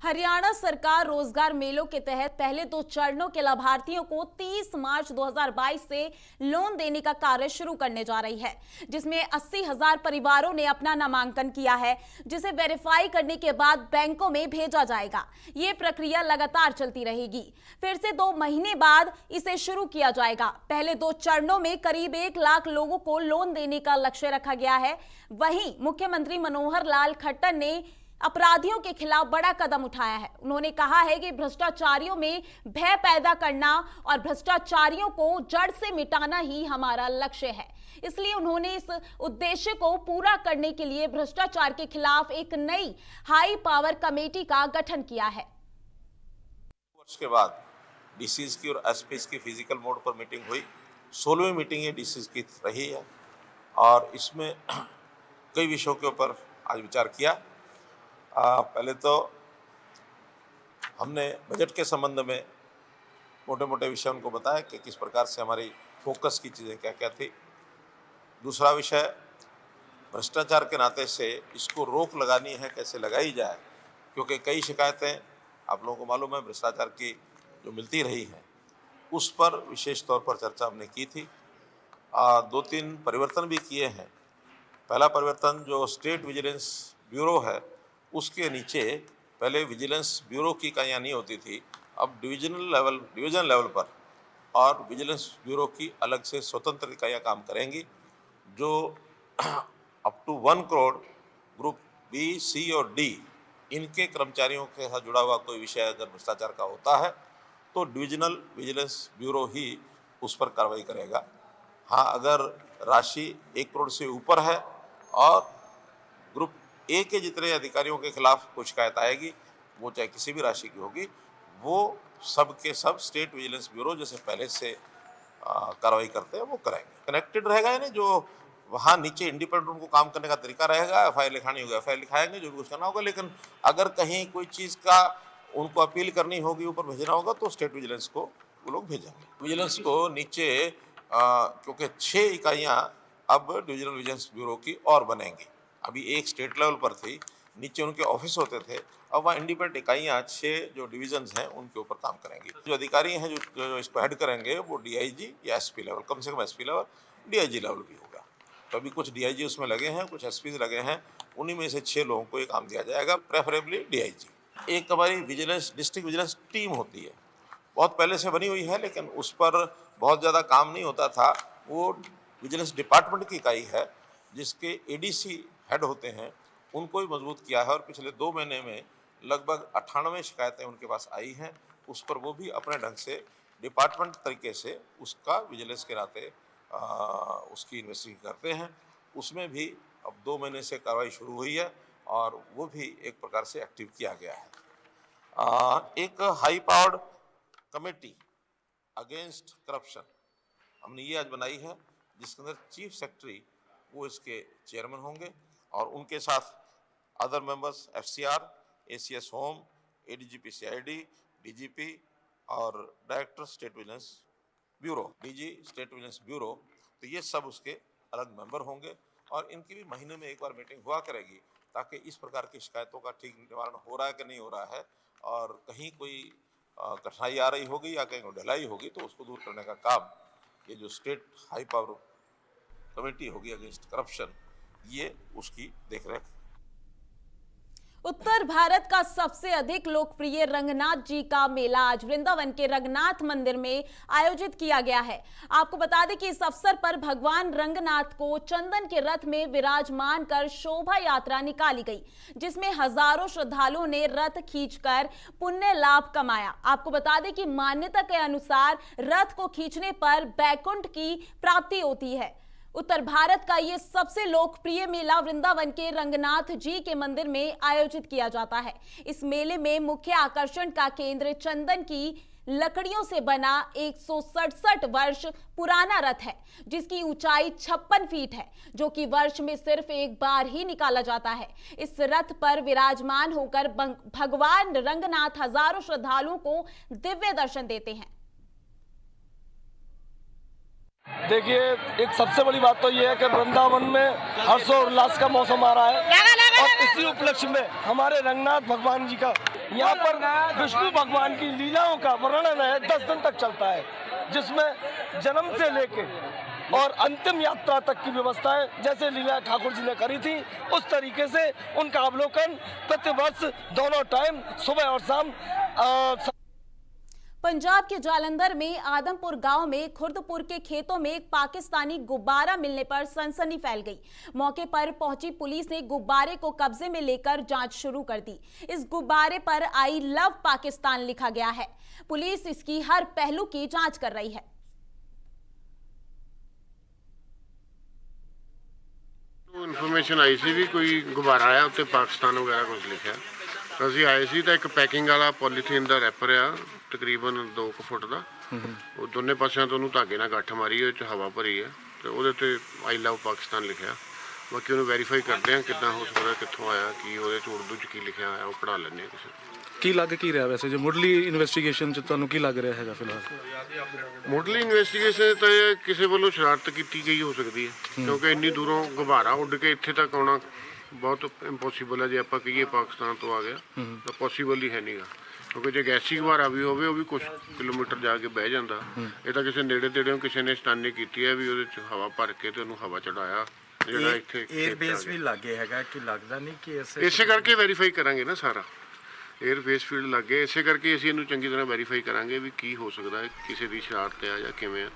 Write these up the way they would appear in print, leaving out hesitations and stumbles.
हरियाणा सरकार रोजगार मेलों के तहत पहले 2 चरणों के लाभार्थियों को 30 मार्च 2022 से लोन देने का कार्य शुरू करने जा रही है, जिसमें 80,000 परिवारों ने अपना नामांकन किया है, जिसे वेरीफाई करने के बाद बैंकों में भेजा जाएगा। ये प्रक्रिया लगातार चलती रहेगी। फिर से 2 महीने बाद इसे शुरू किया जाएगा। पहले 2 चरणों में करीब 1 लाख लोगों को लोन देने का लक्ष्य रखा गया है। वहीं मुख्यमंत्री मनोहर लाल खट्टर ने अपराधियों के खिलाफ बड़ा कदम उठाया है। उन्होंने कहा है कि भ्रष्टाचारियों में भय पैदा करना और भ्रष्टाचारियों को जड़ से मिटाना ही हमारा लक्ष्य है। इसलिए उन्होंने इस उद्देश्य को पूरा करने के लिए भ्रष्टाचार के खिलाफ एक नई हाई पावर कमेटी का गठन किया है। वर्ष के बाद डीसीज की और एसपीज की फिजिकल मोड पर मीटिंग हुई। 16वीं मीटिंग ये डीसीज की रही है और इसमें कई विषयों के ऊपर आज विचार किया। पहले तो हमने बजट के संबंध में मोटे मोटे विषय उनको बताया कि किस प्रकार से हमारी फोकस की चीज़ें क्या क्या थी। दूसरा विषय भ्रष्टाचार के नाते से इसको रोक लगानी है, कैसे लगाई जाए, क्योंकि कई शिकायतें आप लोगों को मालूम है भ्रष्टाचार की जो मिलती रही है, उस पर विशेष तौर पर चर्चा हमने की थी। 2-3 परिवर्तन भी किए हैं। पहला परिवर्तन जो स्टेट विजिलेंस ब्यूरो है उसके नीचे पहले विजिलेंस ब्यूरो की इकाइयाँ नहीं होती थी, अब डिवीजन लेवल पर और विजिलेंस ब्यूरो की अलग से स्वतंत्र इकाइयाँ काम करेंगी, जो up to 1 crore group B, C और डी इनके कर्मचारियों के साथ जुड़ा हुआ कोई विषय अगर भ्रष्टाचार का होता है तो डिविजनल विजिलेंस ब्यूरो ही उस पर कार्रवाई करेगा। हाँ, अगर राशि 1 करोड़ से ऊपर है और ग्रुप ए के जितने अधिकारियों के खिलाफ कोई शिकायत आएगी, वो चाहे किसी भी राशि की होगी, वो सब के सब स्टेट विजिलेंस ब्यूरो जैसे पहले से कार्रवाई करते हैं वो करेंगे। कनेक्टेड रहेगा, यानी जो वहाँ नीचे इंडिपेंडेंट उनको काम करने का तरीका रहेगा। एफआईआर लिखानी होगी एफआईआर लिखाएंगे, जो भी कुछ करना होगा, लेकिन अगर कहीं कोई चीज़ का उनको अपील करनी होगी, ऊपर भेजना होगा, तो स्टेट विजिलेंस को वो लोग भेजेंगे। विजिलेंस को नीचे क्योंकि 6 इकाइयाँ अब डिविजनल विजिलेंस ब्यूरो की और बनेंगी। अभी एक स्टेट लेवल पर थी, नीचे उनके ऑफिस होते थे, अब वहाँ इंडिपेंडेंट इकाइयाँ 6 जो डिवीजन्स हैं उनके ऊपर काम करेंगी। जो अधिकारी हैं जो इसको हेड करेंगे वो डीआईजी या एसपी लेवल, कम से कम एसपी लेवल, डीआईजी लेवल भी होगा। तो अभी कुछ डीआईजी उसमें लगे हैं, कुछ एसपी लगे हैं, उन्हीं में से 6 लोगों को ये काम दिया जाएगा, प्रेफरेबली डीआईजी। एक हमारी विजिलेंस डिस्ट्रिक्ट विजिलेंस टीम होती है, बहुत पहले से बनी हुई है, लेकिन उस पर बहुत ज़्यादा काम नहीं होता था। वो विजिलेंस डिपार्टमेंट की इकाई है जिसके एडीसी हेड होते हैं, उनको ही मजबूत किया है और पिछले 2 महीने में लगभग 98 शिकायतें उनके पास आई हैं। उस पर वो भी अपने ढंग से डिपार्टमेंट तरीके से उसका विजिलेंस के नाते उसकी इन्वेस्टिगेशन करते हैं। उसमें भी अब 2 महीने से कार्रवाई शुरू हुई है और वो भी एक प्रकार से एक्टिव किया गया है। एक high powered committee against corruption हमने ये आज बनाई है, जिसके अंदर चीफ सेक्रेटरी वो इसके चेयरमैन होंगे और उनके साथ other members FCR, ACS home, ADGP CID, DGP और director state vigilance bureau, DG state vigilance bureau, तो ये सब उसके अलग मेंबर होंगे और इनकी भी महीने में एक बार मीटिंग हुआ करेगी, ताकि इस प्रकार की शिकायतों का ठीक निवारण हो रहा है कि नहीं हो रहा है, और कहीं कोई कठिनाई आ रही होगी या कहीं ढिलाई होगी तो उसको दूर करने का काम ये जो स्टेट हाई पावर कमेटी होगी अगेंस्ट करप्शन, ये उसकी देखरेख। उत्तर भारत का सबसे अधिक लोकप्रिय रंगनाथ जी का मेला आज वृंदावन के रंगनाथ मंदिर में आयोजित किया गया है। आपको बता दें कि इस अवसर पर भगवान रंगनाथ को चंदन के रथ में विराजमान कर शोभा यात्रा निकाली गई, जिसमें हजारों श्रद्धालुओं ने रथ खींचकर पुण्य लाभ कमाया। आपको बता दें कि मान्यता के अनुसार रथ को खींचने पर बैकुंठ की प्राप्ति होती है। उत्तर भारत का ये सबसे लोकप्रिय मेला वृंदावन के रंगनाथ जी के मंदिर में आयोजित किया जाता है। इस मेले में मुख्य आकर्षण का केंद्र चंदन की लकड़ियों से बना 167 वर्ष पुराना रथ है, जिसकी ऊंचाई 56 फीट है, जो कि वर्ष में सिर्फ एक बार ही निकाला जाता है। इस रथ पर विराजमान होकर भगवान रंगनाथ हजारों श्रद्धालुओं को दिव्य दर्शन देते हैं। देखिए, एक सबसे बड़ी बात तो ये है कि वृंदावन में हर्षोल्लास का मौसम आ रहा है और इसी उपलक्ष्य में हमारे रंगनाथ भगवान जी का यहाँ पर विष्णु भगवान की लीलाओं का वर्णन है, 10 दिन तक चलता है, जिसमें जन्म से लेके और अंतिम यात्रा तक की व्यवस्थाएं जैसे लीला ठाकुर जी ने करी थी उस तरीके से उनका अवलोकन प्रतिवर्ष दोनों टाइम सुबह और शाम पंजाब के जालंधर में आदमपुर गांव में खुर्दपुर के खेतों में एक पाकिस्तानी गुब्बारा मिलने पर सनसनी फैल गई। मौके पर पहुंची पुलिस ने गुब्बारे को कब्जे में लेकर जांच शुरू कर दी। इस गुब्बारे पर आई लव पाकिस्तान लिखा गया है। पुलिस इसकी हर पहलू की जांच कर रही है। इन्फॉर्मेशन आई सी भी कोई गुब्बारा आया उत्ते पाकिस्तान वगैरह कुछ लिखा। ਅਸੀਂ ਆਏ ਸੀ ਤਾਂ ਇੱਕ ਪੈਕਿੰਗ ਵਾਲਾ ਪੋਲੀਥੀਨ ਦਾ ਰੈਪਰ ਆ ਤਕਰੀਬਨ 2 ਫੁੱਟ ਦਾ, ਉਹ ਦੋਨੇ ਪਾਸਿਆਂ ਤੋਂ ਉਹਨੂੰ ਧਾਗੇ ਨਾਲ ਗੱਠ ਮਾਰੀ, ਉਹ 'ਚ ਹਵਾ ਭਰੀ ਹੈ ਤੇ ਉਹਦੇ ਤੇ ਆਈ ਲਵ ਪਾਕਿਸਤਾਨ ਲਿਖਿਆ। ਬਾਕੀ ਉਹਨੂੰ ਵੈਰੀਫਾਈ ਕਰਦੇ ਆ ਕਿੱਦਾਂ ਹੋ ਸਕਦਾ, ਕਿੱਥੋਂ ਆਇਆ, ਕੀ ਉਹਦੇ 'ਚ ਉਰਦੂ 'ਚ ਕੀ ਲਿਖਿਆ ਹੋਇਆ, ਉਹ ਪੜ੍ਹਾ ਲੈਂਦੇ ਆ ਕਿਸੇ ਨੂੰ। ਕੀ ਲੱਗ ਕੀ ਰਿਹਾ ਵੈਸੇ ਜੇ ਮੁੱਢਲੀ ਇਨਵੈਸਟੀਗੇਸ਼ਨ 'ਚ ਤੁਹਾਨੂੰ ਕੀ ਲੱਗ ਰਿਹਾ ਹੈਗਾ ਫਿਲਹਾਲ? ਮੁੱਢਲੀ ਇਨਵੈਸਟੀਗੇਸ਼ਨ ਤਾਂ ਇਹ ਕਿਸੇ ਵੱਲੋਂ ਸ਼ਰਾਰਤ ਕੀਤੀ ਗਈ ਹੋ ਸਕਦੀ ਹੈ, ਕਿਉਂਕਿ ਇੰਨੀ ਦੂਰੋਂ ਗੁਬਾਰਾ ਉੱਡ ਕੇ ਇੱਥੇ ਤੱਕ ਆਉਣਾ ਬਹੁਤ ਇੰਪੋਸੀਬਲ ਹੈ। ਜੇ ਆਪਾਂ ਕਹੀਏ ਪਾਕਿਸਤਾਨ ਤੋਂ ਆ ਗਿਆ ਤਾਂ ਪੋਸੀਬਲ ਹੀ ਹੈ ਨਹੀਂਗਾ, ਕਿਉਂਕਿ ਜੇ ਗੈਸੀ ਗੁਬਾਰਾ ਵੀ ਹੋਵੇ ਉਹ ਵੀ ਕੁਝ ਕਿਲੋਮੀਟਰ ਜਾ ਕੇ ਬਹਿ ਜਾਂਦਾ। ਇਹ ਤਾਂ ਕਿਸੇ ਨੇੜੇ ਤੇੜਿਓਂ ਕਿਸੇ ਨੇ ਸਟਾਨੀ ਕੀਤੀ ਹੈ ਵੀ ਉਹਦੇ 'ਚ ਹਵਾ ਭਰ ਕੇ ਤੇ ਉਹਨੂੰ ਹਵਾ ਚੜਾਇਆ। ਜਿਹੜਾ ਇੱਥੇ 에ਅਰ ਬੇਸ ਵੀ ਲੱਗੇ ਹੈਗਾ ਕਿ ਲੱਗਦਾ ਨਹੀਂ ਕਿ ਇਸੇ ਕਰਕੇ ਵੈਰੀਫਾਈ ਕਰਾਂਗੇ ਨਾ ਸਾਰਾ 에ਅਰ ਬੇਸ ਫੀਲਡ ਲੱਗੇ, ਇਸੇ ਕਰਕੇ ਅਸੀਂ ਇਹਨੂੰ ਚੰਗੀ ਤਰ੍ਹਾਂ ਵੈਰੀਫਾਈ ਕਰਾਂਗੇ ਵੀ ਕੀ ਹੋ ਸਕਦਾ ਹੈ, ਕਿਸੇ ਦੀ ਸ਼ਰਾਰਤ ਆ ਜਾਂ ਕਿਵੇਂ ਆ।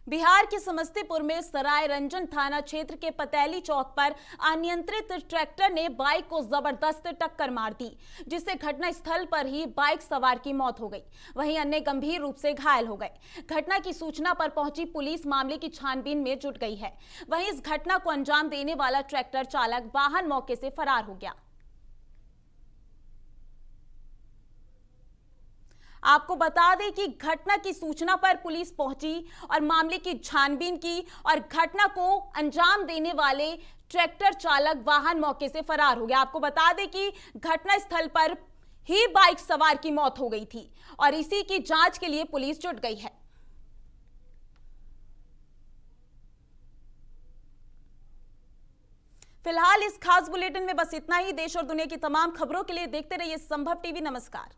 बिहार के समस्तीपुर में सराय रंजन थाना क्षेत्र के पतैली चौक पर अनियंत्रित ट्रैक्टर ने बाइक को जबरदस्त टक्कर मार दी, जिससे घटनास्थल पर ही बाइक सवार की मौत हो गई। वहीं अन्य गंभीर रूप से घायल हो गए। घटना की सूचना पर पहुंची पुलिस मामले की छानबीन में जुट गई है। वहीं इस घटना को अंजाम देने वाला ट्रैक्टर चालक वाहन मौके से फरार हो गया। आपको बता दें कि घटना की सूचना पर पुलिस पहुंची और मामले की छानबीन की और घटना को अंजाम देने वाले ट्रैक्टर चालक वाहन मौके से फरार हो गया। आपको बता दें कि घटनास्थल पर ही बाइक सवार की मौत हो गई थी और इसी की जांच के लिए पुलिस जुट गई है। फिलहाल इस खास बुलेटिन में बस इतना ही। देश और दुनिया की तमाम खबरों के लिए देखते रहिए संभव टीवी। नमस्कार।